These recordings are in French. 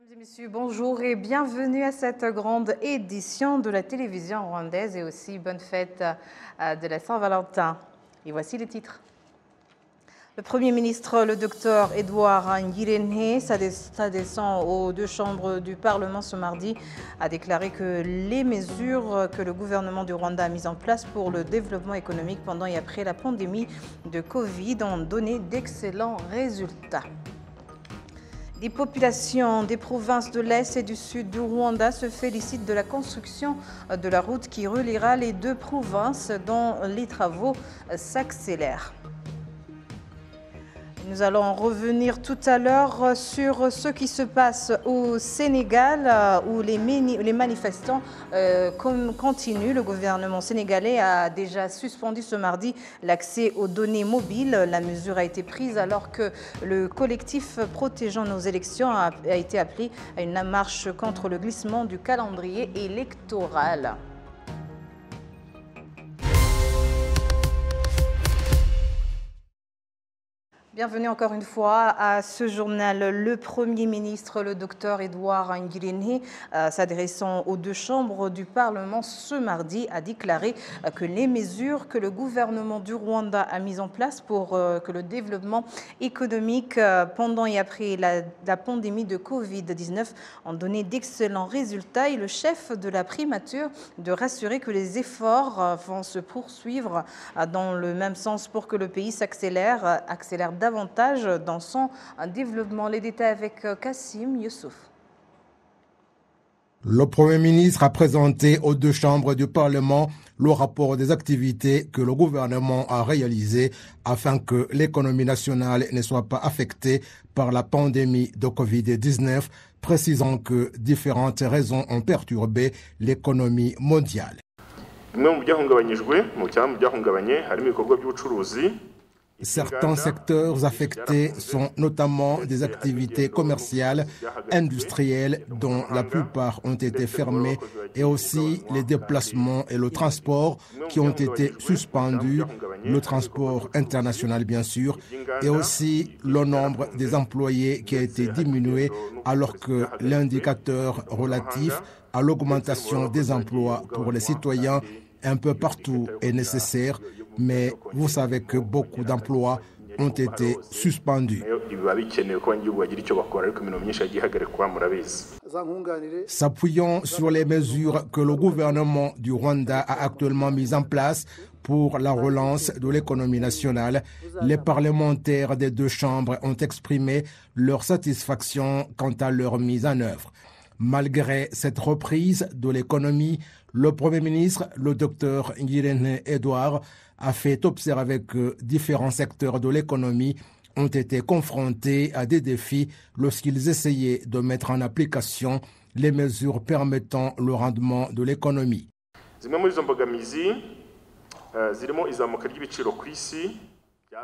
Mesdames et messieurs, bonjour et bienvenue à cette grande édition de la télévision rwandaise et aussi bonne fête de la Saint-Valentin. Et voici les titres. Le Premier ministre, le docteur Edouard Ngirente, s'adressant aux deux chambres du Parlement ce mardi, a déclaré que les mesures que le gouvernement du Rwanda a mises en place pour le développement économique pendant et après la pandémie de Covid ont donné d'excellents résultats. Les populations des provinces de l'Est et du Sud du Rwanda se félicitent de la construction de la route qui reliera les deux provinces dont les travaux s'accélèrent. Nous allons revenir tout à l'heure sur ce qui se passe au Sénégal où les manifestants continuent. Le gouvernement sénégalais a déjà suspendu ce mardi l'accès aux données mobiles. La mesure a été prise alors que le collectif protégeant nos élections a été appelé à une marche contre le glissement du calendrier électoral. Bienvenue encore une fois à ce journal. Le Premier ministre, le docteur Edouard Ngirente, s'adressant aux deux chambres du Parlement ce mardi, a déclaré que les mesures que le gouvernement du Rwanda a mises en place pour que le développement économique pendant et après la pandémie de Covid-19 ont donné d'excellents résultats. Et le chef de la primature de rassurer que les efforts vont se poursuivre dans le même sens pour que le pays s'accélère davantage dans son développement. Les détails avec Kassim Youssouf. Le Premier ministre a présenté aux deux chambres du Parlement le rapport des activités que le gouvernement a réalisées afin que l'économie nationale ne soit pas affectée par la pandémie de Covid-19, précisant que différentes raisons ont perturbé l'économie mondiale. Certains secteurs affectés sont notamment des activités commerciales, industrielles, dont la plupart ont été fermées, et aussi les déplacements et le transport qui ont été suspendus, le transport international bien sûr, et aussi le nombre des employés qui a été diminué alors que l'indicateur relatif à l'augmentation des emplois pour les citoyens un peu partout est nécessaire, mais vous savez que beaucoup d'emplois ont été suspendus. S'appuyant sur les mesures que le gouvernement du Rwanda a actuellement mises en place pour la relance de l'économie nationale, les parlementaires des deux chambres ont exprimé leur satisfaction quant à leur mise en œuvre. Malgré cette reprise de l'économie, le Premier ministre, le docteur Ngirente Edouard, a fait observer que différents secteurs de l'économie ont été confrontés à des défis lorsqu'ils essayaient de mettre en application les mesures permettant le rendement de l'économie.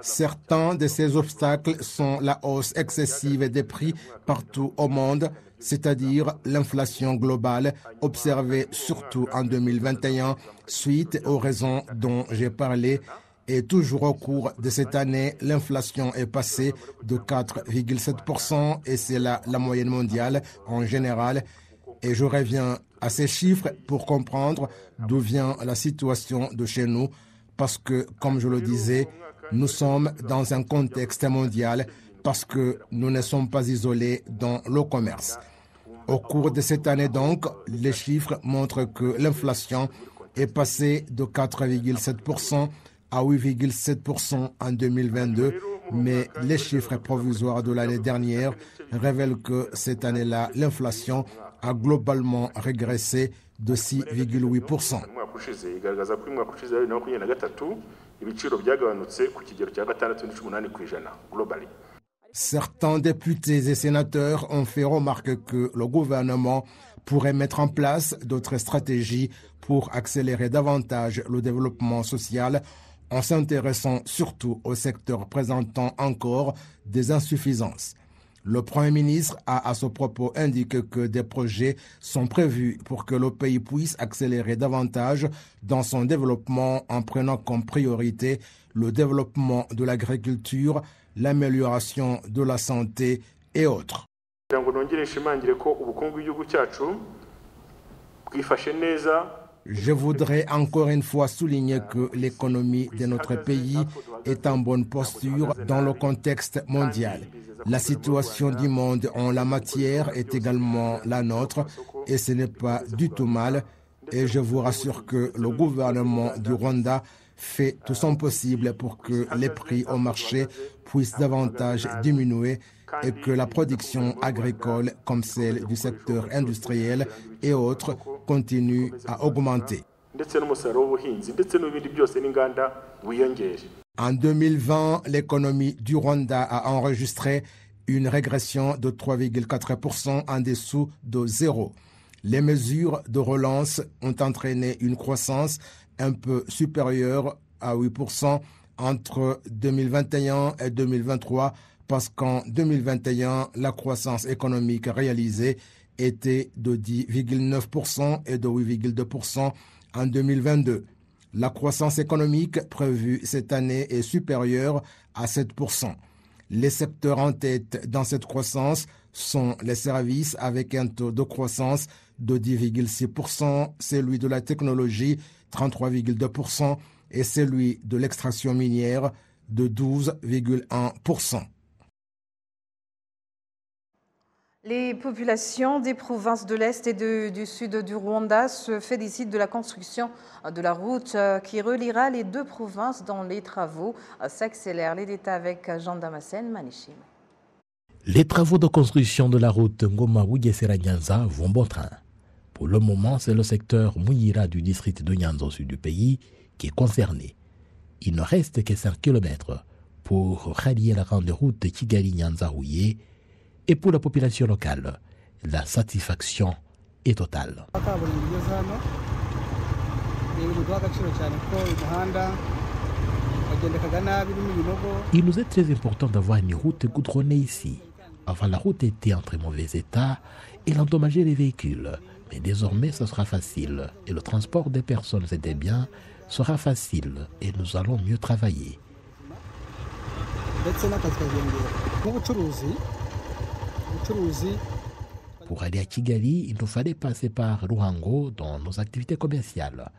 Certains de ces obstacles sont la hausse excessive des prix partout au monde, c'est-à-dire l'inflation globale observée surtout en 2021 suite aux raisons dont j'ai parlé. Et toujours au cours de cette année, l'inflation est passée de 4,7% et c'est la moyenne mondiale en général. Et je reviens à ces chiffres pour comprendre d'où vient la situation de chez nous parce que, comme je le disais, nous sommes dans un contexte mondial parce que nous ne sommes pas isolés dans le commerce. Au cours de cette année donc, les chiffres montrent que l'inflation est passée de 4,7% à 8,7% en 2022, mais les chiffres provisoires de l'année dernière révèlent que cette année-là, l'inflation a globalement régressé de 6,8%. Certains députés et sénateurs ont fait remarquer que le gouvernement pourrait mettre en place d'autres stratégies pour accélérer davantage le développement social en s'intéressant surtout aux secteurs présentant encore des insuffisances. Le Premier ministre a à ce propos indiqué que des projets sont prévus pour que le pays puisse accélérer davantage dans son développement en prenant comme priorité le développement de l'agriculture, l'amélioration de la santé et autres. Je voudrais encore une fois souligner que l'économie de notre pays est en bonne posture dans le contexte mondial. La situation du monde en la matière est également la nôtre et ce n'est pas du tout mal. Et je vous rassure que le gouvernement du Rwanda fait tout son possible pour que les prix au marché puissent davantage diminuer et que la production agricole, comme celle du secteur industriel et autres, continue à augmenter. En 2020, l'économie du Rwanda a enregistré une régression de 3,4% en dessous de zéro. Les mesures de relance ont entraîné une croissance un peu supérieure à 8% entre 2021 et 2023, parce qu'en 2021, la croissance économique réalisée était de 10,9% et de 8,2% en 2022. La croissance économique prévue cette année est supérieure à 7%. Les secteurs en tête dans cette croissance sont les services avec un taux de croissance de 10,6%, celui de la technologie 33,2% et celui de l'extraction minière de 12,1%. Les populations des provinces de l'Est et du Sud du Rwanda se félicitent de la construction de la route qui reliera les deux provinces dont les travaux s'accélèrent. Les détails avec Jean Damascène Manichim. Les travaux de construction de la route Ngoma-Bugesera-Nyanza vont bon train. Pour le moment, c'est le secteur Muyira du district de Nyanza au sud du pays qui est concerné. Il ne reste que 5 km pour rallier la grande route de Kigali-Nyanza-Rouye. Et pour la population locale, la satisfaction est totale. Il nous est très important d'avoir une route goudronnée ici. Avant, la route était en très mauvais état et elle endommageait les véhicules. Mais désormais, ce sera facile et le transport des personnes et des biens sera facile et nous allons mieux travailler. Pour aller à Kigali, il nous fallait passer par Ruhango dans nos activités commerciales.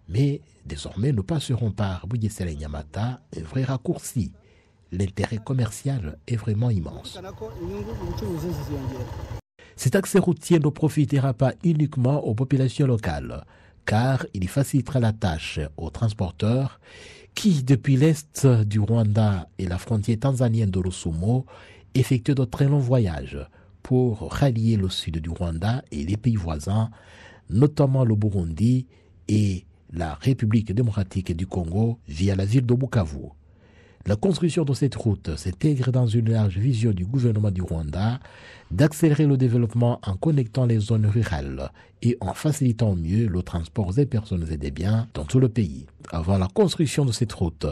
Mais désormais, nous passerons par Bugesera-Nyamata, un vrai raccourci. L'intérêt commercial est vraiment immense. Cet accès routier ne profitera pas uniquement aux populations locales, car il facilitera la tâche aux transporteurs qui, depuis l'est du Rwanda et la frontière tanzanienne de Rusumo, effectuent de très longs voyages pour rallier le sud du Rwanda et les pays voisins, notamment le Burundi et la République démocratique du Congo via la ville de Bukavu. La construction de cette route s'intègre dans une large vision du gouvernement du Rwanda d'accélérer le développement en connectant les zones rurales et en facilitant mieux le transport des personnes et des biens dans tout le pays. Avant la construction de cette route,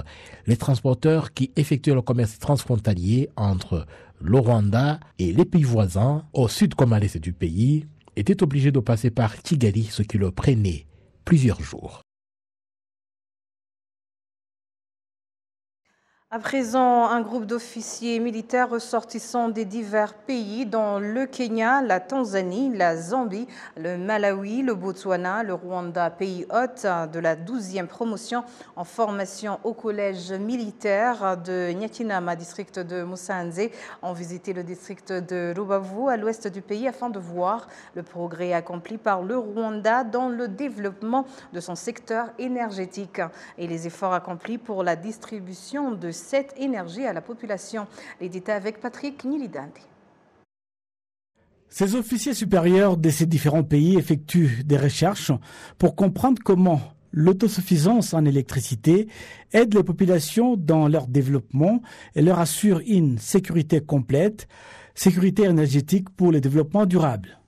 les transporteurs qui effectuaient le commerce transfrontalier entre le Rwanda et les pays voisins, au sud comme à l'est du pays, étaient obligés de passer par Kigali, ce qui leur prenait plusieurs jours. À présent, un groupe d'officiers militaires ressortissants des divers pays, dont le Kenya, la Tanzanie, la Zambie, le Malawi, le Botswana, le Rwanda, pays hôte de la 12e promotion en formation au collège militaire de Nyakinama, district de Musanze, ont visité le district de Rubavu à l'ouest du pays afin de voir le progrès accompli par le Rwanda dans le développement de son secteur énergétique et les efforts accomplis pour la distribution de cette énergie à la population. Les détails avec Patrick Nilidandi. Ces officiers supérieurs de ces différents pays effectuent des recherches pour comprendre comment l'autosuffisance en électricité aide les populations dans leur développement et leur assure une sécurité complète, sécurité énergétique pour le développement durable.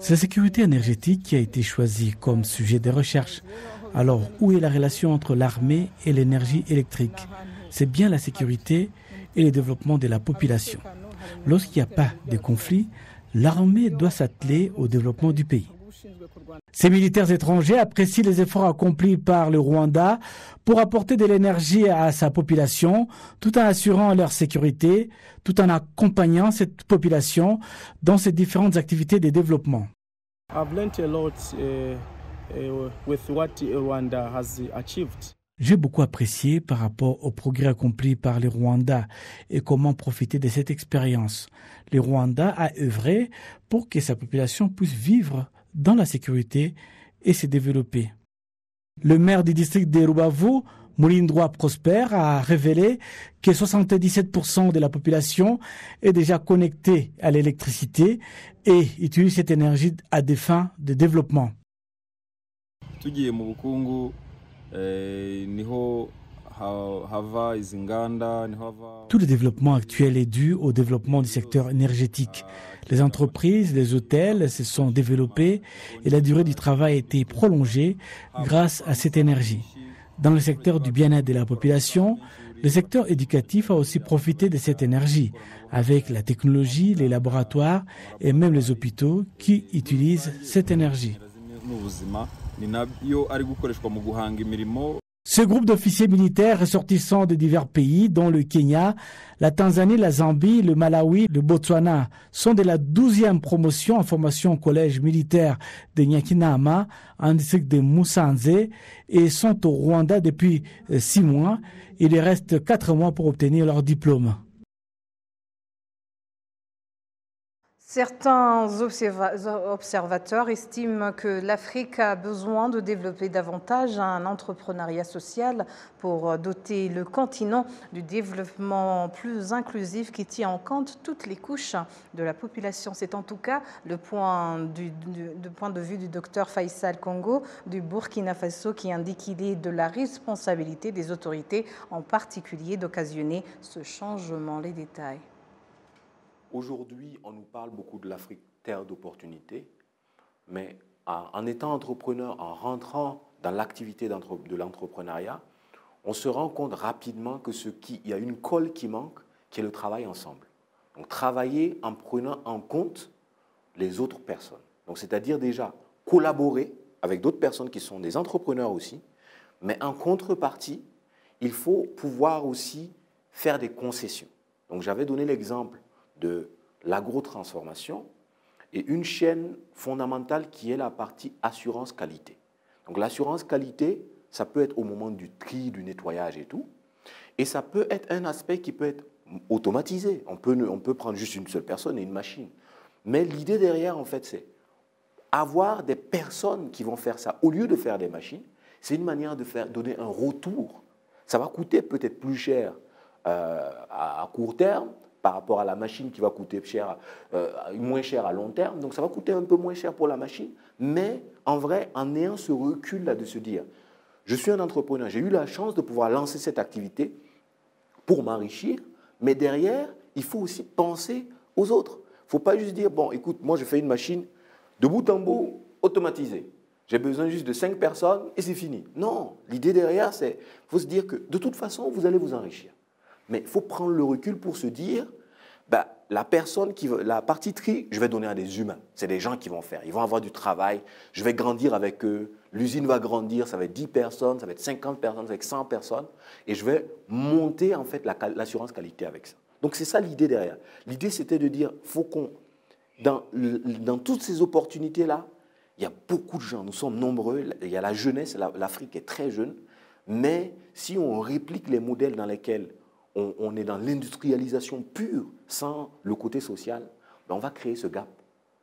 C'est la sécurité énergétique qui a été choisie comme sujet de recherche. Alors, où est la relation entre l'armée et l'énergie électrique? C'est bien la sécurité et le développement de la population. Lorsqu'il n'y a pas de conflit, l'armée doit s'atteler au développement du pays. Ces militaires étrangers apprécient les efforts accomplis par le Rwanda pour apporter de l'énergie à sa population, tout en assurant leur sécurité, tout en accompagnant cette population dans ses différentes activités de développement. J'ai beaucoup apprécié par rapport au progrès accompli par le Rwanda et comment profiter de cette expérience. Le Rwanda a œuvré pour que sa population puisse vivre dans la sécurité et se développer. Le maire du district de Rubavu, Mulindwa Prosper, a révélé que 77% de la population est déjà connectée à l'électricité et utilise cette énergie à des fins de développement. Tout le développement actuel est dû au développement du secteur énergétique. Les entreprises, les hôtels se sont développés et la durée du travail a été prolongée grâce à cette énergie. Dans le secteur du bien-être de la population, le secteur éducatif a aussi profité de cette énergie, avec la technologie, les laboratoires et même les hôpitaux qui utilisent cette énergie. Ce groupe d'officiers militaires ressortissants de divers pays, dont le Kenya, la Tanzanie, la Zambie, le Malawi, le Botswana, sont de la 12e promotion en formation au collège militaire de Nyakinama, en district de Musanze, et sont au Rwanda depuis 6 mois. Il reste 4 mois pour obtenir leur diplôme. Certains observateurs estiment que l'Afrique a besoin de développer davantage un entrepreneuriat social pour doter le continent du développement plus inclusif qui tient en compte toutes les couches de la population. C'est en tout cas le point de vue du docteur Faisal Congo du Burkina Faso qui indique qu'il est de la responsabilité des autorités, en particulier d'occasionner ce changement. Les détails. Aujourd'hui, on nous parle beaucoup de l'Afrique, terre d'opportunités, mais en étant entrepreneur, en rentrant dans l'activité de l'entrepreneuriat, on se rend compte rapidement qu'il y a une colle qui manque, qui est le travail ensemble. Donc travailler en prenant en compte les autres personnes. Donc c'est-à-dire déjà collaborer avec d'autres personnes qui sont des entrepreneurs aussi, mais en contrepartie, il faut pouvoir aussi faire des concessions. Donc j'avais donné l'exemple de l'agrotransformation et une chaîne fondamentale qui est la partie assurance qualité. Donc l'assurance qualité, ça peut être au moment du tri, du nettoyage et tout, et ça peut être un aspect qui peut être automatisé. On peut prendre juste une seule personne et une machine. Mais l'idée derrière, en fait, c'est avoir des personnes qui vont faire ça. Au lieu de faire des machines, c'est une manière de donner un retour. Ça va coûter peut-être plus cher à court terme, par rapport à la machine qui va coûter moins cher à long terme. Donc ça va coûter un peu moins cher pour la machine, mais en vrai, en ayant ce recul-là de se dire, je suis un entrepreneur, j'ai eu la chance de pouvoir lancer cette activité pour m'enrichir, mais derrière, il faut aussi penser aux autres. Il ne faut pas juste dire, bon, écoute, moi je fais une machine de bout en bout automatisée. J'ai besoin juste de 5 personnes et c'est fini. Non, l'idée derrière, c'est qu'il faut se dire que de toute façon, vous allez vous enrichir. Mais il faut prendre le recul pour se dire, la partie tri, je vais donner à des humains. C'est des gens qui vont faire. Ils vont avoir du travail. Je vais grandir avec eux. L'usine va grandir. Ça va être 10 personnes, ça va être 50 personnes, ça va être 100 personnes. Et je vais monter en fait l'assurance qualité avec ça. Donc c'est ça l'idée derrière. L'idée c'était de dire, faut qu'on, dans toutes ces opportunités-là, il y a beaucoup de gens. Nous sommes nombreux. Il y a la jeunesse. L'Afrique est très jeune. Mais si on réplique les modèles dans lesquels on est dans l'industrialisation pure, sans le côté social, on va créer ce gap.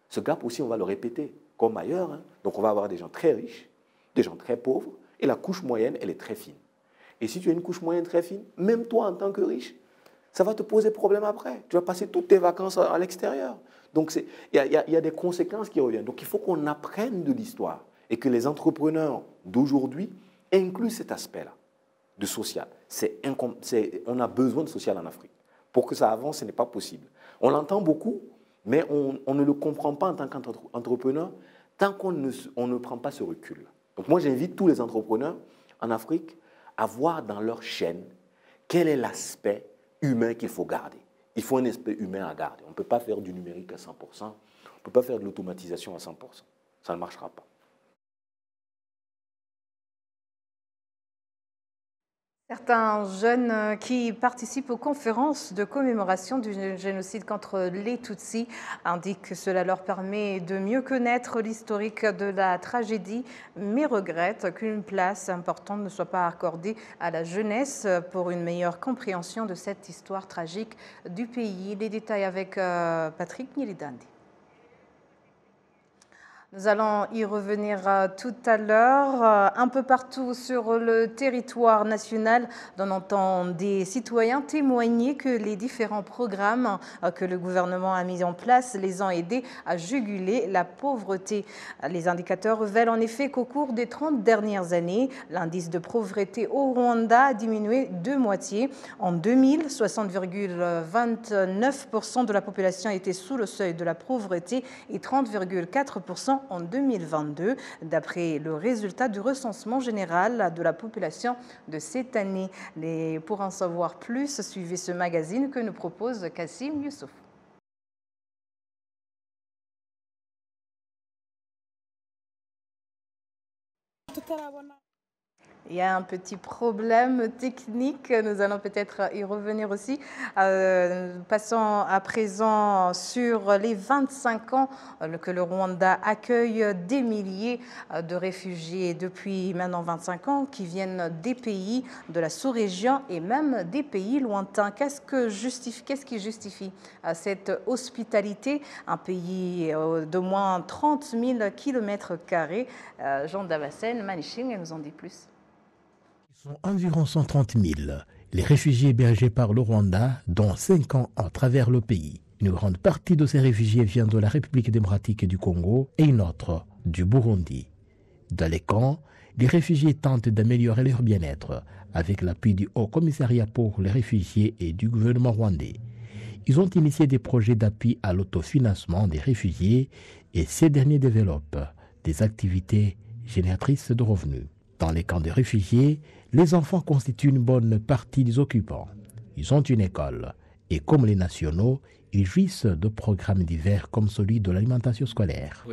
Ce gap aussi, on va le répéter, comme ailleurs. Hein. Donc on va avoir des gens très riches, des gens très pauvres, et la couche moyenne, elle est très fine. Et si tu as une couche moyenne très fine, même toi, en tant que riche, ça va te poser problème après. Tu vas passer toutes tes vacances à l'extérieur. Donc il y a des conséquences qui reviennent. Donc il faut qu'on apprenne de l'histoire et que les entrepreneurs d'aujourd'hui incluent cet aspect-là de social. On a besoin de social en Afrique. Pour que ça avance, ce n'est pas possible. On l'entend beaucoup, mais on ne le comprend pas en tant qu'entrepreneur tant qu'on ne prend pas ce recul. Donc moi, j'invite tous les entrepreneurs en Afrique à voir dans leur chaîne quel est l'aspect humain qu'il faut garder. Il faut un aspect humain à garder. On ne peut pas faire du numérique à 100%, on ne peut pas faire de l'automatisation à 100%. ça ne marchera pas. Certains jeunes qui participent aux conférences de commémoration du génocide contre les Tutsis indiquent que cela leur permet de mieux connaître l'historique de la tragédie, mais regrettent qu'une place importante ne soit pas accordée à la jeunesse pour une meilleure compréhension de cette histoire tragique du pays. Les détails avec Patrick Nilidandi. Nous allons y revenir tout à l'heure. Un peu partout sur le territoire national, on entend des citoyens témoigner que les différents programmes que le gouvernement a mis en place les ont aidés à juguler la pauvreté. Les indicateurs révèlent en effet qu'au cours des 30 dernières années, l'indice de pauvreté au Rwanda a diminué de moitié. En 2000, 60,29% de la population était sous le seuil de la pauvreté et 30,4% en 2022, d'après le résultat du recensement général de la population de cette année. Pour en savoir plus, suivez ce magazine que nous propose Kassim Youssouf. Il y a un petit problème technique, nous allons peut-être y revenir aussi. Passons à présent sur les 25 ans que le Rwanda accueille des milliers de réfugiés depuis maintenant 25 ans qui viennent des pays de la sous-région et même des pays lointains. Qu'est-ce qui justifie cette hospitalité? Un pays de moins 30 000 km². Jean Davassène, Maniching nous en dit plus. Ils sont environ 130 000, les réfugiés hébergés par le Rwanda, dont 5 ans à travers le pays. Une grande partie de ces réfugiés vient de la République démocratique du Congo et une autre du Burundi. Dans les camps, les réfugiés tentent d'améliorer leur bien-être avec l'appui du Haut Commissariat pour les réfugiés et du gouvernement rwandais. Ils ont initié des projets d'appui à l'autofinancement des réfugiés et ces derniers développent des activités génératrices de revenus. Dans les camps de réfugiés, les enfants constituent une bonne partie des occupants. Ils ont une école et comme les nationaux, ils jouissent de programmes divers comme celui de l'alimentation scolaire.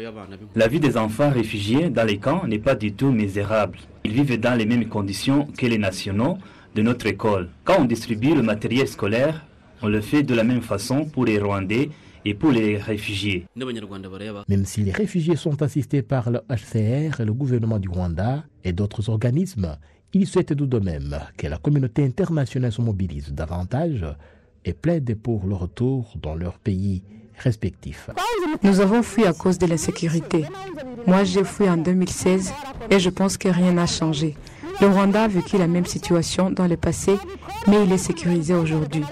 La vie des enfants réfugiés dans les camps n'est pas du tout misérable. Ils vivent dans les mêmes conditions que les nationaux de notre école. Quand on distribue le matériel scolaire, on le fait de la même façon pour les Rwandais et pour les réfugiés. Même si les réfugiés sont assistés par le HCR et le gouvernement du Rwanda et d'autres organismes, ils souhaitent tout de même que la communauté internationale se mobilise davantage et plaide pour le retour dans leur pays respectifs. Nous avons fui à cause de l'insécurité. Moi, j'ai fui en 2016 et je pense que rien n'a changé. Le Rwanda a vécu la même situation dans le passé, mais il est sécurisé aujourd'hui.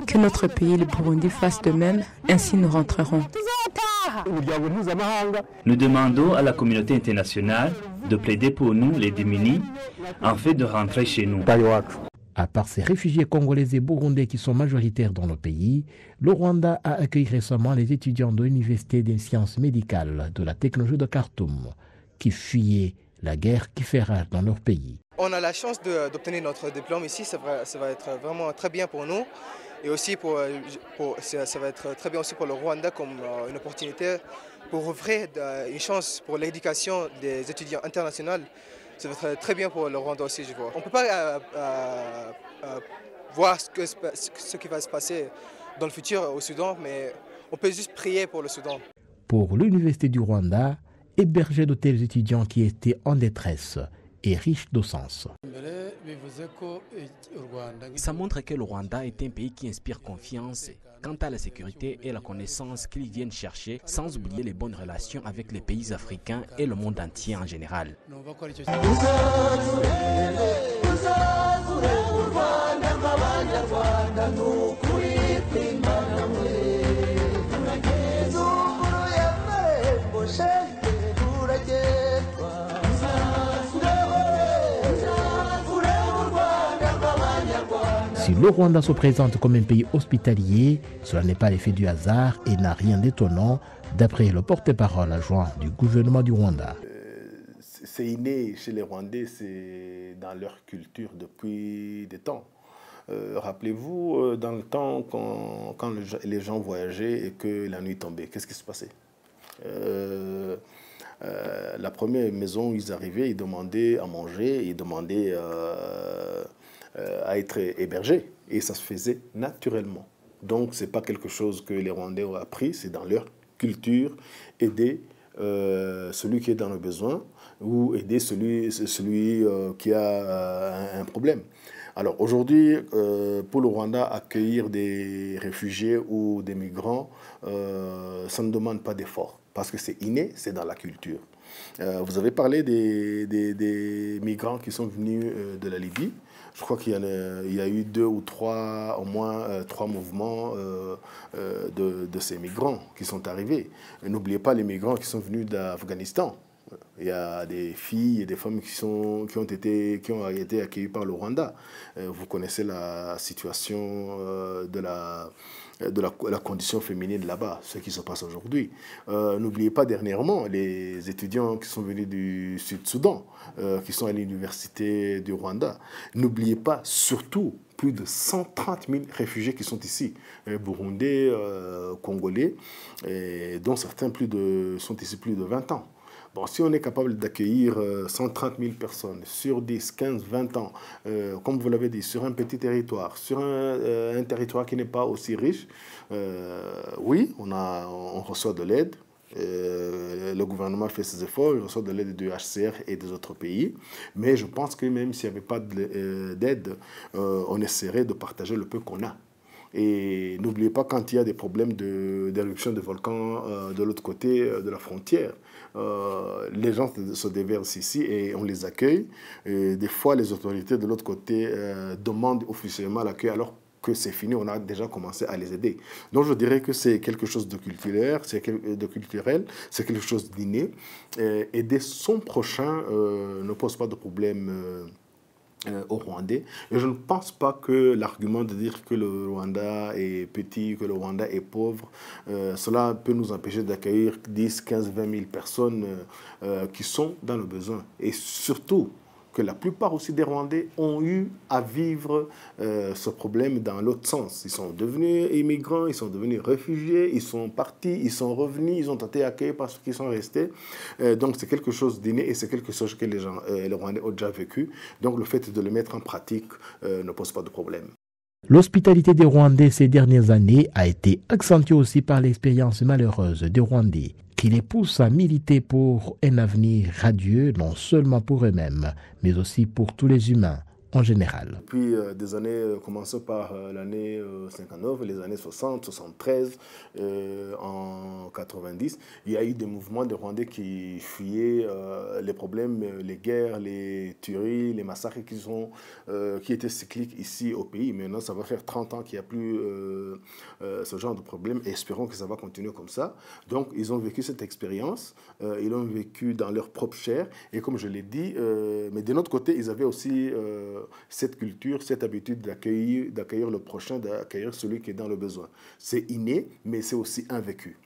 Que notre pays, le Burundi, fasse de même, ainsi nous rentrerons. Nous demandons à la communauté internationale de plaider pour nous, les démunis, en fait de rentrer chez nous. À part ces réfugiés congolais et burundais qui sont majoritaires dans le pays, le Rwanda a accueilli récemment les étudiants de l'Université des sciences médicales de la technologie de Khartoum, qui fuyaient la guerre qui fait rage dans leur pays. On a la chance d'obtenir notre diplôme ici, ça va être vraiment très bien pour nous. Et aussi ça va être très bien aussi pour le Rwanda comme une opportunité pour ouvrir une chance pour l'éducation des étudiants internationaux. Ça va être très bien pour le Rwanda aussi, je vois. On ne peut pas voir ce qui va se passer dans le futur au Soudan, mais on peut juste prier pour le Soudan. Pour l'Université du Rwanda, héberger de tels étudiants qui étaient en détresse et riche de sens. Ça montre que le Rwanda est un pays qui inspire confiance quant à la sécurité et la connaissance qu'ils viennent chercher, sans oublier les bonnes relations avec les pays africains et le monde entier en général. Si le Rwanda se présente comme un pays hospitalier, cela n'est pas l'effet du hasard et n'a rien d'étonnant, d'après le porte-parole adjoint du gouvernement du Rwanda. C'est inné chez les Rwandais, c'est dans leur culture depuis des temps. Rappelez-vous, dans le temps, quand les gens voyageaient et que la nuit tombait, qu'est-ce qui se passait? La première maison où ils arrivaient, ils demandaient à manger, ils demandaient à être hébergés. Et ça se faisait naturellement. Donc, ce n'est pas quelque chose que les Rwandais ont appris, c'est dans leur culture, aider celui qui est dans le besoin ou aider celui qui a un problème. Alors aujourd'hui, pour le Rwanda, accueillir des réfugiés ou des migrants, ça ne demande pas d'effort, parce que c'est inné, c'est dans la culture. Vous avez parlé des migrants qui sont venus de la Libye. Je crois qu'il y a eu 2 ou 3, au moins 3 mouvements de ces migrants qui sont arrivés. N'oubliez pas les migrants qui sont venus d'Afghanistan. Il y a des filles et des femmes qui ont été accueillies par le Rwanda. Vous connaissez la situation de la condition féminine là-bas, ce qui se passe aujourd'hui. N'oubliez pas dernièrement les étudiants qui sont venus du Sud-Soudan, qui sont à l'université du Rwanda. N'oubliez pas surtout plus de 130 000 réfugiés qui sont ici, burundais, congolais, dont certains sont ici plus de 20 ans. Bon, si on est capable d'accueillir 130 000 personnes sur 10, 15, 20 ans, comme vous l'avez dit, sur un petit territoire, sur un territoire qui n'est pas aussi riche, oui, on reçoit de l'aide. Le gouvernement fait ses efforts, il reçoit de l'aide du HCR et des autres pays. Mais je pense que même s'il n'y avait pas d'aide, on essaierait de partager le peu qu'on a. Et n'oubliez pas, quand il y a des problèmes d'éruption de volcans de l'autre côté de la frontière, les gens se déversent ici et on les accueille. Et des fois, les autorités de l'autre côté demandent officiellement l'accueil alors que c'est fini, on a déjà commencé à les aider. Donc je dirais que c'est quelque chose de culturel, c'est quelque chose d'inné. Aider son prochain ne pose pas de problème aux Rwandais. Et je ne pense pas que l'argument de dire que le Rwanda est petit, que le Rwanda est pauvre, cela peut nous empêcher d'accueillir 10, 15, 20 000 personnes qui sont dans le besoin. Et surtout, que la plupart aussi des Rwandais ont eu à vivre ce problème dans l'autre sens. Ils sont devenus immigrants, ils sont devenus réfugiés, ils sont partis, ils sont revenus, ils ont été accueillis parce qu'ils sont restés. Donc c'est quelque chose d'inné et c'est quelque chose que les Rwandais ont déjà vécu. Donc le fait de le mettre en pratique ne pose pas de problème. L'hospitalité des Rwandais ces dernières années a été accentuée aussi par l'expérience malheureuse des Rwandais, qui les pousse à militer pour un avenir radieux, non seulement pour eux-mêmes, mais aussi pour tous les humains en général. Depuis des années, commençant par l'année 59, les années 60, 73, en 90, il y a eu des mouvements de Rwandais qui fuyaient les problèmes, les guerres, les tueries, les massacres qui étaient cycliques ici au pays. Maintenant, ça va faire 30 ans qu'il n'y a plus ce genre de problème et espérons que ça va continuer comme ça. Donc, ils ont vécu cette expérience, ils l'ont vécu dans leur propre chair et comme je l'ai dit, mais de notre côté, ils avaient aussi cette culture, cette habitude d'accueillir le prochain, d'accueillir celui qui est dans le besoin. C'est inné, mais c'est aussi un vécu.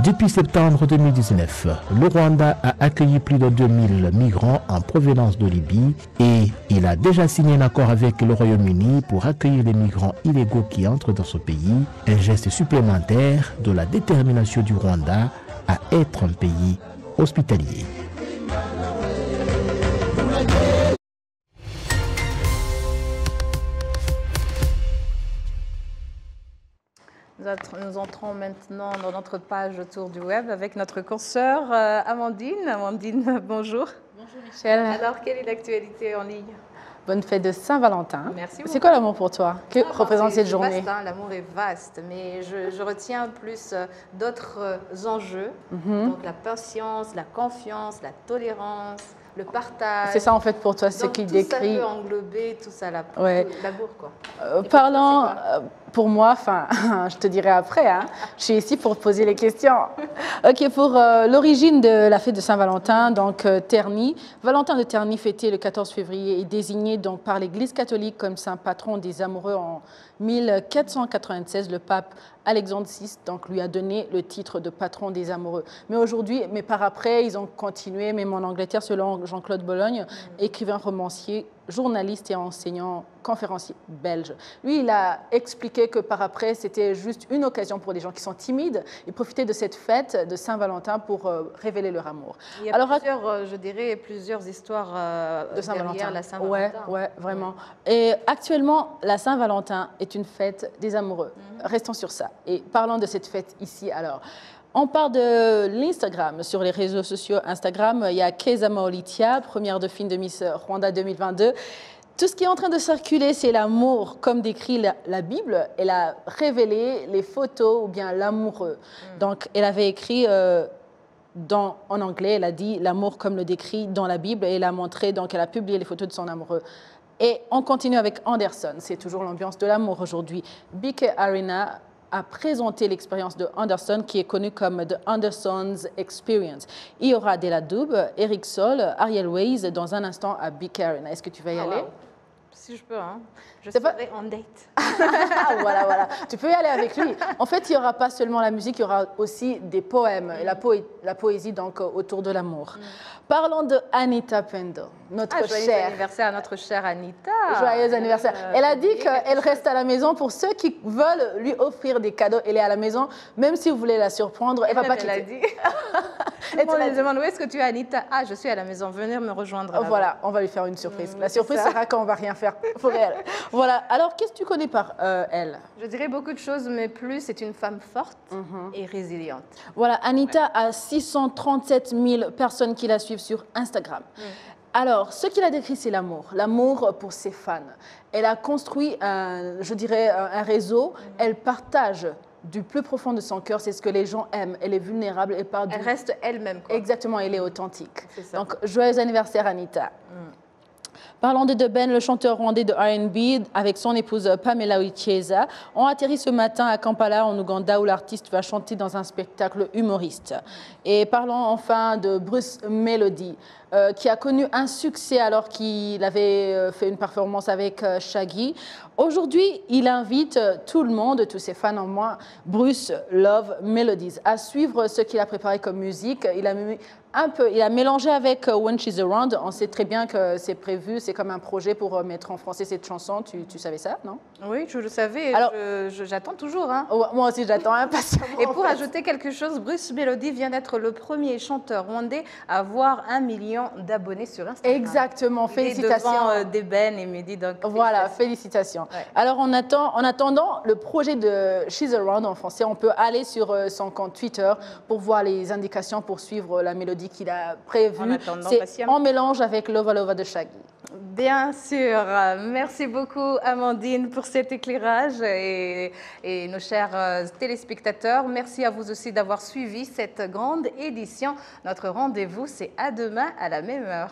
Depuis septembre 2019, le Rwanda a accueilli plus de 2000 migrants en provenance de Libye et il a déjà signé un accord avec le Royaume-Uni pour accueillir les migrants illégaux qui entrent dans ce pays, un geste supplémentaire de la détermination du Rwanda à être un pays hospitalier. Nous entrons maintenant dans notre page Tour du Web avec notre consoeur Amandine. Amandine, bonjour. Bonjour Michel. Alors, quelle est l'actualité en ligne? Bonne fête de Saint-Valentin. Merci beaucoup. C'est quoi l'amour pour toi? Que représente cette journée? Vaste, hein, l'amour est vaste, mais je retiens plus d'autres enjeux. Donc la patience, la confiance, la tolérance, le partage. C'est ça en fait pour toi ce qui décrit. Tout ça peut englober tout ça, l'amour quoi. Parlant pour moi, je te dirai après, hein, je suis ici pour te poser les questions. Ok, pour l'origine de la fête de Saint-Valentin, donc Terni, Valentin de Terni, fêté le 14 février, est désigné donc par l'Église catholique comme saint patron des amoureux en 1496. Le pape Alexandre VI donc, lui a donné le titre de patron des amoureux. Mais aujourd'hui, par après, ils ont continué, même en Angleterre, selon Jean-Claude Bologne, écrivain, romancier, journaliste et enseignant, conférencier belge. Lui, il a expliqué que par après, c'était juste une occasion pour des gens qui sont timides et profiter de cette fête de Saint-Valentin pour révéler leur amour. Il y a plusieurs, je dirais, plusieurs histoires de Saint-Valentin. La Saint-Valentin. Ouais, vraiment. Et actuellement, la Saint-Valentin est une fête des amoureux. Restons sur ça. Et parlons de cette fête ici, alors. On parle de l'Instagram. Sur les réseaux sociaux Instagram, il y a Keza Maolitia, première dauphine de Miss Rwanda 2022. Tout ce qui est en train de circuler, c'est l'amour, comme décrit la Bible. Elle a révélé les photos ou bien l'amoureux. Donc, elle avait écrit en anglais, elle a dit l'amour comme le décrit dans la Bible et elle a montré, donc elle a publié les photos de son amoureux. Et on continue avec Anderson. C'est toujours l'ambiance de l'amour aujourd'hui. BK Arena a présenté l'expérience de Anderson, qui est connue comme The Anderson's Experience. Il y aura Della Dub, Eric Sol, Ariel Waze dans un instant à BK Arena. Est-ce que tu vas y aller? Wow. Si je peux, hein. Je serai en date. Voilà. Tu peux y aller avec lui. En fait, il n'y aura pas seulement la musique, il y aura aussi des poèmes et la poésie donc, autour de l'amour. Parlons de Anita Pendo, notre chère. Joyeux anniversaire à notre chère Anita. Joyeux anniversaire. Elle a dit qu'elle reste à la maison pour ceux qui veulent lui offrir des cadeaux. Elle est à la maison, même si vous voulez la surprendre, elle ne va pas quitter. Elle a dit. On lui demande, où est-ce que tu es, Anita? Ah, je suis à la maison, venir me rejoindre. Voilà, on va lui faire une surprise. La surprise sera quand on ne va rien faire pour elle. Voilà, alors qu'est-ce que tu connais par elle? Je dirais beaucoup de choses, mais plus, c'est une femme forte et résiliente. Voilà, Anita a 637 000 personnes qui la suivent sur Instagram. Alors, ce qu'il a décrit, c'est l'amour. L'amour pour ses fans. Elle a construit, un réseau. Elle partage du plus profond de son cœur, c'est ce que les gens aiment. Elle est vulnérable. Elle reste elle-même. Exactement, elle est authentique. Donc, joyeux anniversaire, Anita. Parlons de Ben, le chanteur rwandais de R&B, avec son épouse Pamela Uicheza, ont atterri ce matin à Kampala, en Ouganda, où l'artiste va chanter dans un spectacle humoriste. Et parlons enfin de Bruce Melody, qui a connu un succès alors qu'il avait fait une performance avec Shaggy. Aujourd'hui, il invite tout le monde, tous ses fans en moins, Bruce Love Melodies, à suivre ce qu'il a préparé comme musique. Il a mélangé avec When She's Around. On sait très bien que c'est prévu, c'est comme un projet pour mettre en français cette chanson. Tu savais ça, non? Oui, je le savais. Alors, j'attends toujours. Hein. Moi aussi, j'attends impatiemment. Et pour ajouter quelque chose, Bruce Melody vient d'être le premier chanteur rwandais à avoir 1 million d'abonnés sur Instagram. Exactement, félicitations. Devant Deben et Mehdi. Donc, voilà, félicitations. Ouais. Alors, en attendant le projet de She's Around en français, on peut aller sur son compte Twitter pour voir les indications pour suivre la mélodie qu'il a prévue. C'est en mélange avec Lova Lova de Shaggy. Bien sûr. Merci beaucoup, Amandine, pour cet éclairage et nos chers téléspectateurs. Merci à vous aussi d'avoir suivi cette grande édition. Notre rendez-vous, c'est à demain à la même heure.